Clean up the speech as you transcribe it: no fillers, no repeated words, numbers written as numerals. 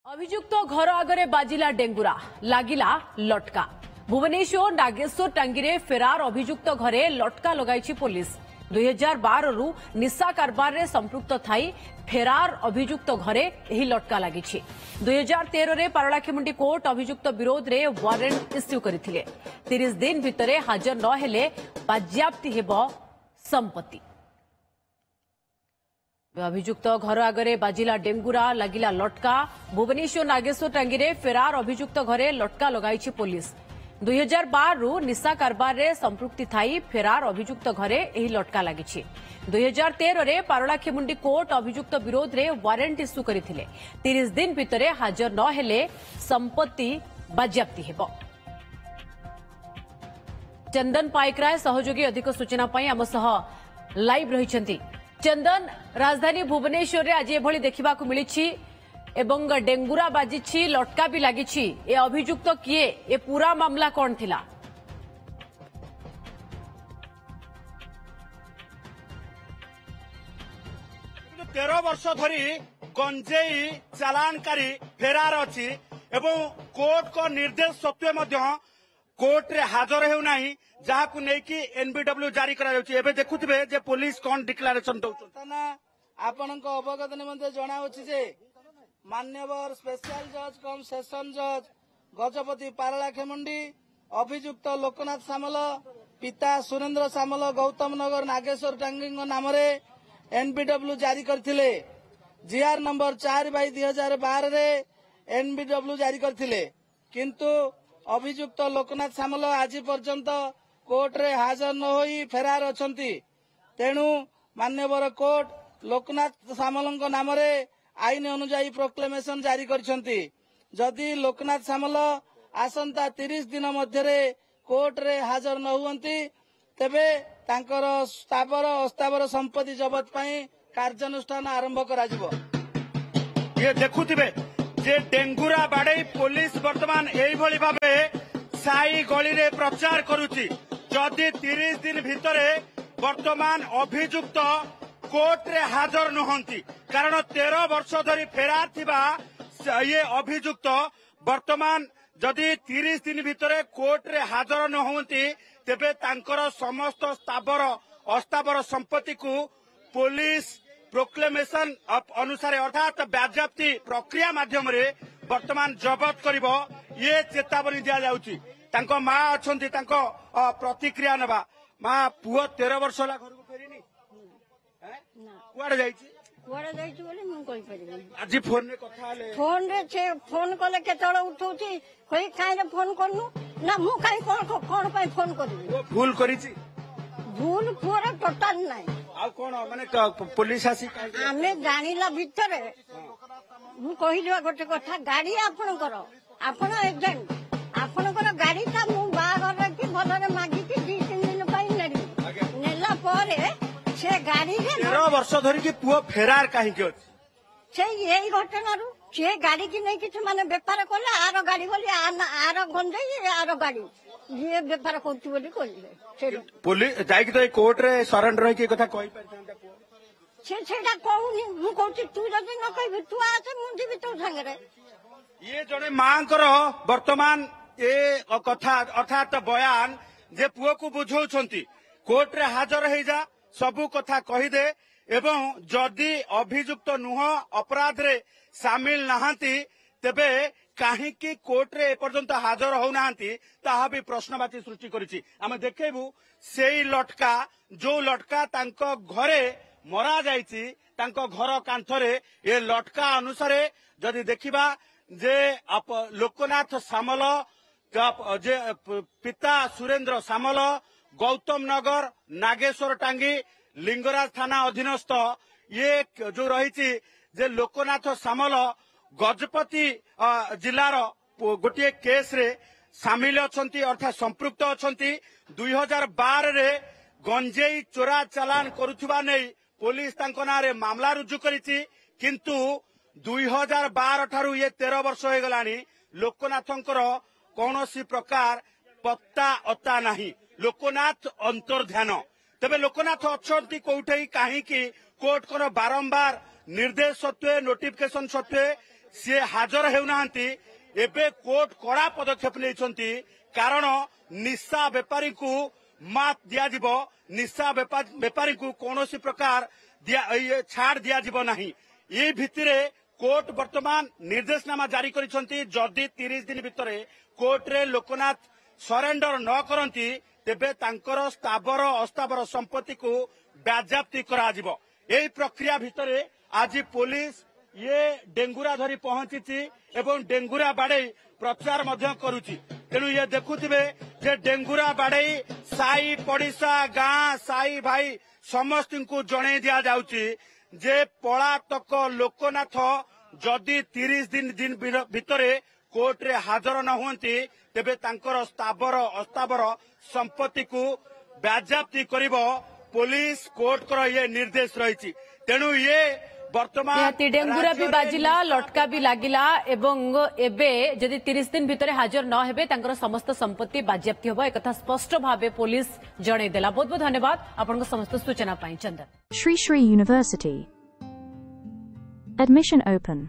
अभियुक्त घर आगे बाजिला डेंगुरा लागिला लटका। भुवनेश्वर नागेश्वर टांगी फेरार अभियुक्त घरे लटका लगाई पुलिस। 2012 रु निशा कारबार रे संपृक्त थाई फेरार अभियुक्त घरे यही लटका लगी। 2013 रे पारलाखेमुंडी कोर्ट अभियुक्त विरोध रे वारेंट इश्यू करथिले। 30 दिन भितरे हाजर न हेले बाज्याप्ति हेबो संपत्ति। अभियुक्त घर आगे बाजिला डेंगुरा लागिला लटका। भुवनेश्वर नागेश्वर टांगी फेरार अभियुक्त घरे लटका लगाई पुलिस। 2012 रु निशा कारबार रे संपृक्ति थाई फेरार अभियुक्त घरे यही लटका लगी। 2013 रे पारलाखेमुंडी कोर्ट अभियुक्त विरोध रे वारेंट इश्यू करथिले। 30 दिन भितरे हाजर न हेले संपत्ति बाज्याप्ति हेबो। चंदन पाइकराय सहयोगी अधिक सूचना पाई आम सह लाइव रहिछंती। चंदन, राजधानी भुवनेश्वर रे आज एभली देखिबाकू मिलिछि एवं डेंगुरा बाजिछि, लटका भी लागिछि। ए अभियुक्त किए? ए पूरा मामला कौन थिला? 13 वर्ष धरी गंजेई चालानकारी फेरार अछि एवं कोर्ट को निर्देश सत्वे मध्य कोर्ट रे हाजर हेउ नाही, जहाकू नेकी एनबीडब्ल्यू जारी करा जाउछि। एबे देखुथिबे जे पुलिस कोन डिक्लेरेशन दउछ ना आपनको अवगत निमंते जणाउछि जे मान्यवर स्पेशल जज कम सेशन जज गजपति पारलाखेमुंडी अभियुक्त लोकनाथ सामल पिता सुरेंद्र सामल गौतम नगर नागेश्वर टांगी नाम एनबीडब्ल्यू जारी करथिले। जीआर नंबर 4/2012 रे एनबीडब्ल्यू जारी करथिले, किंतु अभियुक्त लोकनाथ सामल आज पर्यंत कोर्ट रे हाजर न होई फेरार अछंती। तेणु मान्यवर कोर्ट लोकनाथ सामल नाम आईन अनुजाई प्रोक्लेमेशन जारी करछंती। जदि लोकनाथ सामल आसंता 30 दिन मध्यरे कोर्ट रे हाजर न हुअंती तेबे तांकर स्थावर अस्थावर संपत्ति जबत पई कार्यानुष्ठान आरंभ कराजिबो। ये देखुथिबे जे डेंगुरा बाडे पुलिस वर्तमान एई भली भाबे साई गली रे प्रचार करूची। जदि 30 दिन भितरे वर्तमान अभियुक्त कोर्ट रे हाजर नहंती, कारण 13 वर्ष धरी फेरार थिबा ये अभियुक्त वर्तमान जदि 30 दिन भितरे कोर्ट रे हाजर नहंती तेबे तांकर समस्त स्थावर अस्थावर संपत्ति को पुलिस प्रोक्लेमेशन अनुसार अर्थात बाज्याप्ति प्रक्रिया माध्यम रे वर्तमान जबत करिवो, ये चेतावनी दिया जाउची। तांको मां अछंती, तांको प्रतिक्रिया नबा। मां पुओ 13 वर्ष ला घर को फेरिनी कुआडे जाईची? कुआडे जाईची बोली मु कहि परिबे। आज फोन रे कथा ले फोन रे छे फोन कले केतळे उठौची कोई काई रे फोन करनु ना मु काई कोन पई फोन करबी। वो भूल करिची? भूल पूरा टोटल नाही। आ कोन माने पुलिस आसी आमे जानिला भितरे मु कहि देबा गोटे कथा, गाड़ी आपण एजेंट आपणकर गाड़ी ता मु बागर रे कि भलरे मागी कि 2-3 दिन पई नेला परे से गाड़ी रे 13 वर्ष धरी कि पुओ फेरार काहे के अछि? से यही घटनारू से गाड़ी की नहीं किछ माने व्यापार कले आरो गाड़ी बोली आरो गंजई आरो गाड़ी ये व्यापार करती बोली कहले। पुलिस जाई कि तो कोर्ट रे सरेंडर होई कि कथा कहि परथांता पुओ से सेटा कहूनी मु कहती तू जदी न कहबी तू आसे मुंडी भी तो संगे रे। ये जने मांकर वर्तमान ए कथा अर्थात बयान जे पुओ को बुझौछंती कोर्ट रे हाजर हेई जा सबु कथा कहि दे एवं जदि अभियुक्त नुह अपराध रे सामिल नहांती तेबे काहेकि कोर्ट रे एपर्यंत हाजर होनांती ताहा भी प्रश्नवाची सृष्टि करिछि। आमे देखेबु सेई लटका जो लटका तांको घरे मरा जाईछि, तांको घर कांथरे ए लटका अनुसारे जदि देखिबा जे लोकनाथ सामल जे पिता सुरेंद्र सामल गौतम नगर नागेश्वर टांगी लिंगराज थाना अधीनस्थ ये जो रही जे लोकनाथ सामल गजपति जिलार गोटे केस रे सामिल अछंती अर्थात संपृक्त अछंती। 2012 रे गंजेई चोरा चालान करुथुबा नै पुलिस तांको नारे मामला रुजु करिछि, किंतु 2012 ठारू ये 13 वर्ष हो गलानी लोकनाथंकर कौनसी प्रकार पत्ता अता नाही। लोकनाथ अंतर्ध्यान तेबे लोकनाथ अछंती कोठै काहे कि कोर्ट को बारंबार निर्देश सत्वे नोटिफिकेशन सत्वे सी हाजर हेउना एबे कोर्ट कड़ा पदक्षेप नहीं कारण निशा बेपारी को मात दिया निशा बेपारी को कौन प्रकार छाड़ दिया नहीं ये भित्तिरे कोर्ट वर्तमान निर्देशनामा जारी करिसंती जदि 30 दिन भितर कोर्ट रे लोकनाथ सरेंडर न करंती तेबे तांकर स्थावर अस्थावर संपत्ति को बाज्याप्ति कराजिबो। एही प्रक्रिया भितर आज पुलिस ये डेंगुरा धरी पहुंची एवं डेंगुरा बाड़े प्रचार मध्य करुची। तेणु ये देखुथिबे जे डेंगुरा बाड़े साई पड़िशा गाँ साई भाई समस्त को जणे दिया जाउची जे पलातक लोकनाथ जदि 30 दिन भितर कोर्ट रे हाजर न हुंती तेबे तांकर स्थावर अस्थावर संपत्ति को बाज्याप्ति करिवो पुलिस कोर्ट कर ये निर्देश रही। तेणु ये वर्तमान डेंगुरा भी बाजिला लटका भी लागिला एवं एबे जदि 30 दिन भितर हाजर न हेबे तांकर समस्त संपत्ति बाज्याप्ति होबो एकथा स्पष्ट भावे पुलिस जणे देला। बहुत बहुत धन्यवाद आपन समस्त सूचना पाई। चंदन Sri Sri University. Admission open.